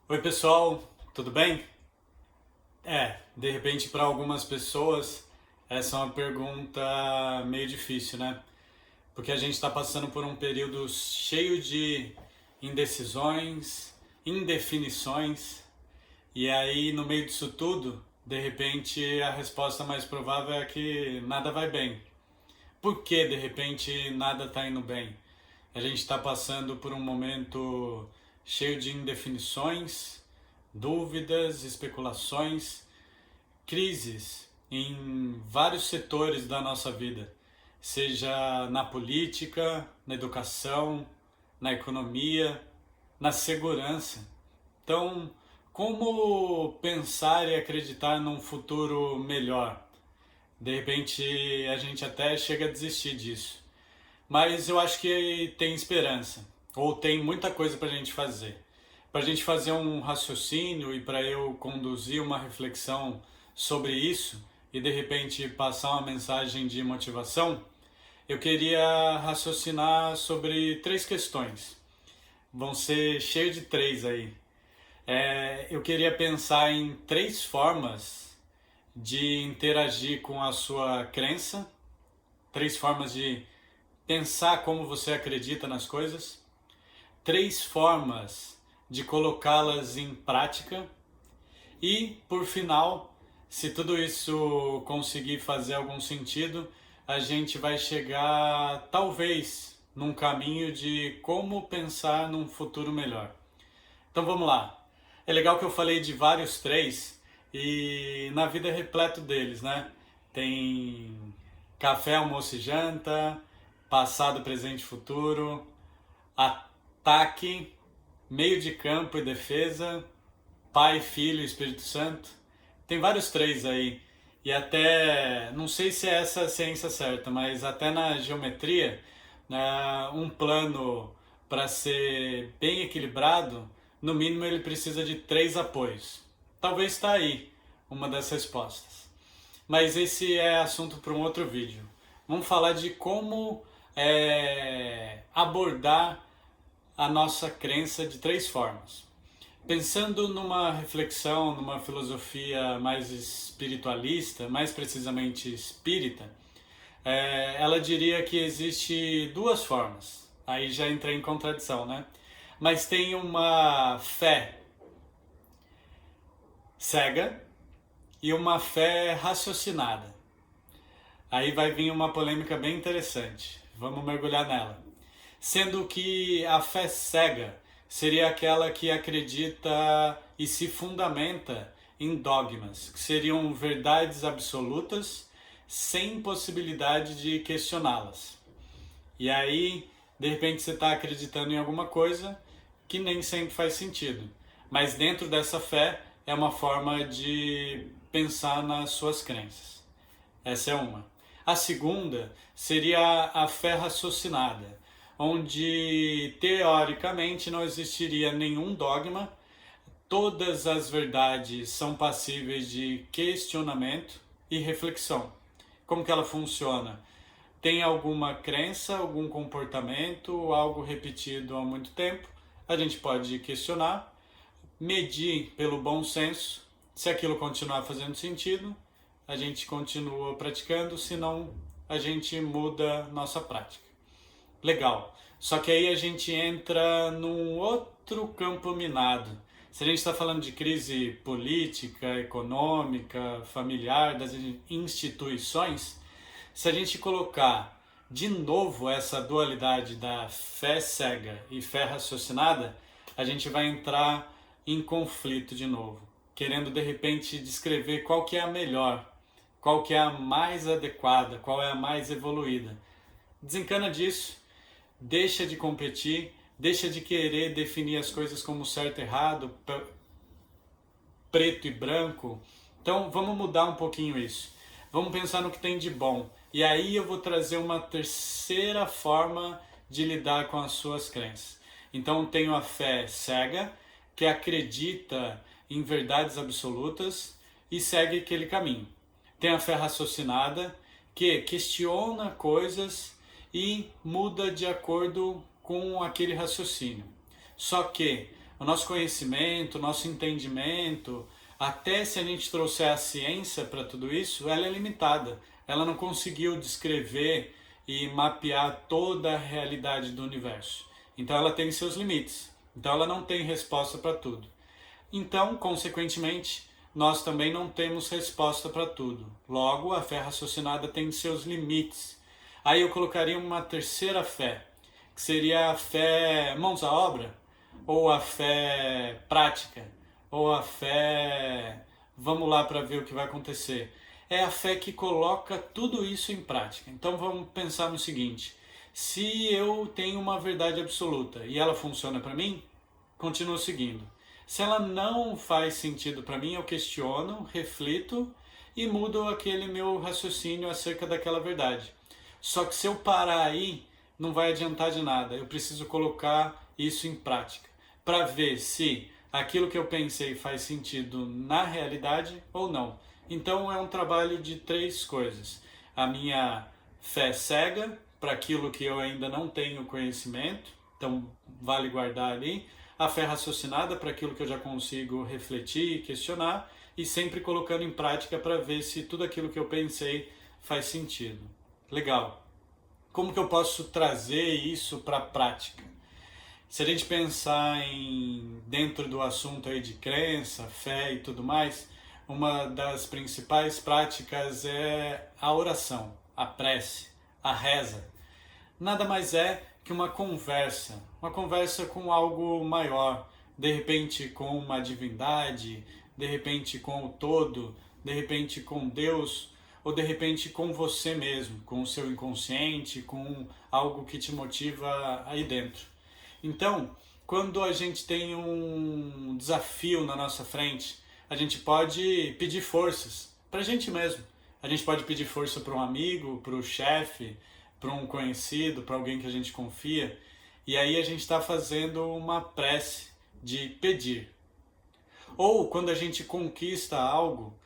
Oi pessoal, tudo bem? De repente para algumas pessoas essa é uma pergunta meio difícil, né? Porque a gente está passando por um período cheio de indecisões, indefinições, e aí no meio disso tudo, de repente a resposta mais provável é que nada vai bem. Por que de repente nada está indo bem? A gente está passando por um momento cheio de indefinições, dúvidas, especulações, crises em vários setores da nossa vida, seja na política, na educação, na economia, na segurança. Então, como pensar e acreditar num futuro melhor? De repente a gente até chega a desistir disso. Mas eu acho que tem esperança, ou tem muita coisa para a gente fazer. Para a gente fazer um raciocínio e para eu conduzir uma reflexão sobre isso e de repente passar uma mensagem de motivação, eu queria raciocinar sobre três questões. Vão ser cheio de três aí. Eu queria pensar em três formas de interagir com a sua crença, três formas de pensar como você acredita nas coisas, três formas de colocá-las em prática e, por final, se tudo isso conseguir fazer algum sentido, a gente vai chegar, talvez, num caminho de como pensar num futuro melhor. Então vamos lá. É legal que eu falei de vários três e na vida é repleto deles, né? Tem café, almoço e janta, passado, presente e futuro, ataque, meio de campo e defesa, Pai, Filho e Espírito Santo. Tem vários três aí. E até, não sei se é essa a ciência certa, mas até na geometria, né, um plano para ser bem equilibrado, no mínimo ele precisa de três apoios. Talvez está aí uma das respostas. Mas esse é assunto para um outro vídeo. Vamos falar de como abordar a nossa crença de três formas. Pensando numa reflexão, numa filosofia mais espiritualista, mais precisamente espírita, ela diria que existe duas formas. Aí já entrei em contradição, né? Mas tem uma fé cega e uma fé raciocinada. Aí vai vir uma polêmica bem interessante. Vamos mergulhar nela. Sendo que a fé cega seria aquela que acredita e se fundamenta em dogmas, que seriam verdades absolutas sem possibilidade de questioná-las. E aí, de repente, você está acreditando em alguma coisa que nem sempre faz sentido. Mas dentro dessa fé é uma forma de pensar nas suas crenças. Essa é uma. A segunda seria a fé raciocinada, onde teoricamente não existiria nenhum dogma, todas as verdades são passíveis de questionamento e reflexão. Como que ela funciona? Tem alguma crença, algum comportamento, algo repetido há muito tempo, a gente pode questionar, medir pelo bom senso, se aquilo continuar fazendo sentido, a gente continua praticando, senão a gente muda nossa prática. Legal. Só que aí a gente entra num outro campo minado. Se a gente está falando de crise política, econômica, familiar, das instituições, se a gente colocar de novo essa dualidade da fé cega e fé raciocinada, a gente vai entrar em conflito de novo, querendo de repente descrever qual que é a melhor, qual que é a mais adequada, qual é a mais evoluída. Desencana disso, deixa de competir, deixa de querer definir as coisas como certo e errado, preto e branco. Então vamos mudar um pouquinho isso. Vamos pensar no que tem de bom. E aí eu vou trazer uma terceira forma de lidar com as suas crenças. Então tenho a fé cega, que acredita em verdades absolutas e segue aquele caminho. Tem a fé raciocinada, que questiona coisas e muda de acordo com aquele raciocínio. Só que O nosso conhecimento, o nosso entendimento, até se a gente trouxer a ciência para tudo isso, ela é limitada. Ela não conseguiu descrever e mapear toda a realidade do universo. Então ela tem seus limites. Então ela não tem resposta para tudo. Então, consequentemente, nós também não temos resposta para tudo. Logo, a fé raciocinada tem seus limites. Aí eu colocaria uma terceira fé, que seria a fé mãos à obra, ou a fé prática, ou a fé vamos lá para ver o que vai acontecer. É a fé que coloca tudo isso em prática. Então vamos pensar no seguinte: se eu tenho uma verdade absoluta e ela funciona para mim, continuo seguindo. Se ela não faz sentido para mim, eu questiono, reflito e mudo aquele meu raciocínio acerca daquela verdade. Só que se eu parar aí, não vai adiantar de nada. Eu preciso colocar isso em prática para ver se aquilo que eu pensei faz sentido na realidade ou não. Então é um trabalho de três coisas: a minha fé cega para aquilo que eu ainda não tenho conhecimento, então vale guardar ali; a fé raciocinada para aquilo que eu já consigo refletir e questionar, e sempre colocando em prática para ver se tudo aquilo que eu pensei faz sentido. Legal. Como que eu posso trazer isso para a prática? Se a gente pensar dentro do assunto aí de crença, fé e tudo mais, uma das principais práticas é a oração, a prece, a reza. Nada mais é que uma conversa com algo maior, de repente com uma divindade, de repente com o todo, de repente com Deus, ou de repente com você mesmo, com o seu inconsciente, com algo que te motiva aí dentro. Então, quando a gente tem um desafio na nossa frente, a gente pode pedir forças para a gente mesmo. A gente pode pedir força para um amigo, para o chefe, para um conhecido, para alguém que a gente confia. E aí a gente está fazendo uma prece de pedir. Ou quando a gente conquista algo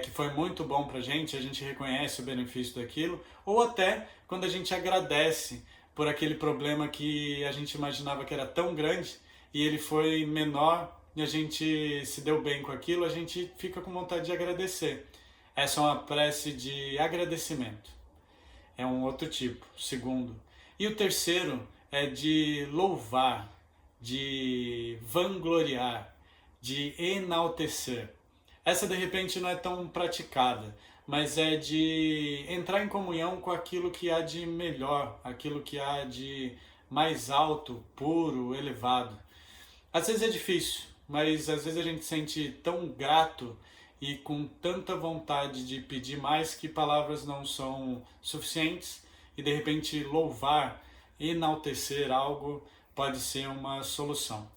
que foi muito bom para a gente reconhece o benefício daquilo. Ou até quando a gente agradece por aquele problema que a gente imaginava que era tão grande e ele foi menor e a gente se deu bem com aquilo, a gente fica com vontade de agradecer. Essa é uma prece de agradecimento. É um outro tipo, segundo. E o terceiro é de louvar, de vangloriar, de enaltecer. Essa de repente não é tão praticada, mas é de entrar em comunhão com aquilo que há de melhor, aquilo que há de mais alto, puro, elevado. Às vezes é difícil, mas às vezes a gente se sente tão grato e com tanta vontade de pedir mais que palavras não são suficientes, e de repente louvar, enaltecer algo pode ser uma solução.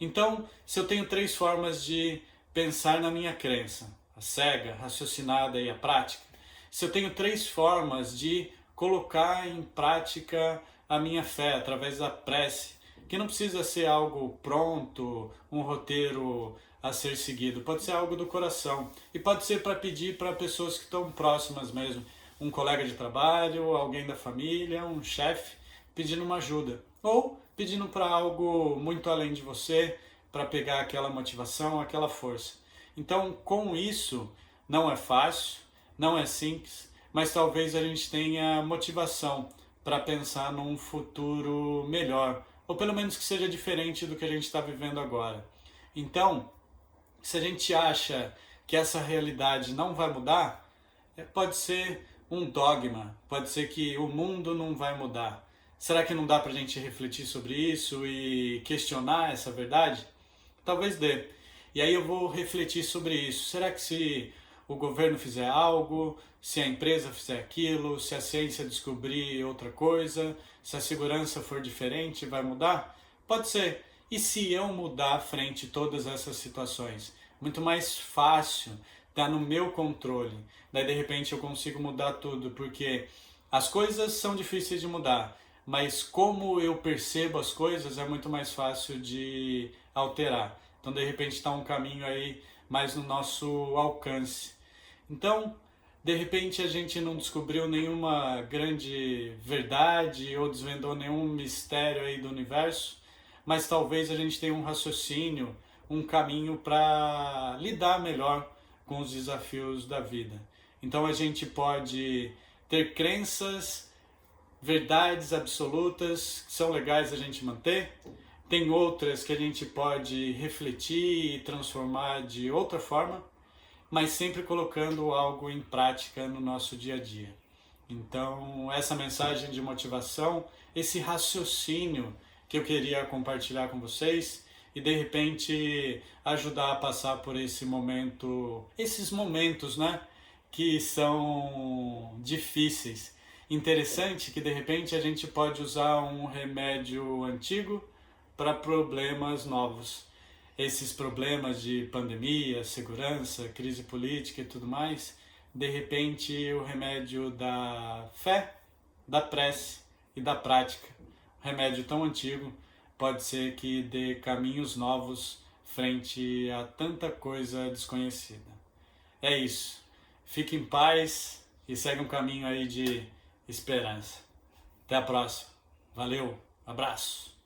Então, se eu tenho três formas de pensar na minha crença: a cega, a raciocinada e a prática. Se eu tenho três formas de colocar em prática a minha fé através da prece, que não precisa ser algo pronto, um roteiro a ser seguido, pode ser algo do coração, e pode ser para pedir para pessoas que estão próximas mesmo, um colega de trabalho, alguém da família, um chefe, pedindo uma ajuda, ou pedindo para algo muito além de você, para pegar aquela motivação, aquela força. Então, com isso, não é fácil, não é simples, mas talvez a gente tenha motivação para pensar num futuro melhor, ou pelo menos que seja diferente do que a gente está vivendo agora. Então, se a gente acha que essa realidade não vai mudar, pode ser um dogma, pode ser que o mundo não vai mudar. Será que não dá para a gente refletir sobre isso e questionar essa verdade? Talvez dê. E aí eu vou refletir sobre isso. Será que se o governo fizer algo, se a empresa fizer aquilo, se a ciência descobrir outra coisa, se a segurança for diferente, vai mudar? Pode ser. E se eu mudar frente a todas essas situações? Muito mais fácil, está no meu controle. Daí de repente eu consigo mudar tudo, porque as coisas são difíceis de mudar, mas como eu percebo as coisas é muito mais fácil de alterar. Então de repente está um caminho aí mais no nosso alcance. Então, de repente a gente não descobriu nenhuma grande verdade ou desvendou nenhum mistério aí do universo, mas talvez a gente tenha um raciocínio, um caminho para lidar melhor com os desafios da vida. Então a gente pode ter crenças, verdades absolutas que são legais a gente manter, tem outras que a gente pode refletir e transformar de outra forma, mas sempre colocando algo em prática no nosso dia a dia. Então, essa mensagem de motivação, esse raciocínio que eu queria compartilhar com vocês e de repente ajudar a passar por esse momento, esses momentos, né, que são difíceis. Interessante que de repente a gente pode usar um remédio antigo para problemas novos. Esses problemas de pandemia, segurança, crise política e tudo mais, de repente o remédio da fé, da prece e da prática, um remédio tão antigo, pode ser que dê caminhos novos frente a tanta coisa desconhecida. É isso. Fique em paz e segue um caminho aí de esperança. Até a próxima. Valeu, abraço.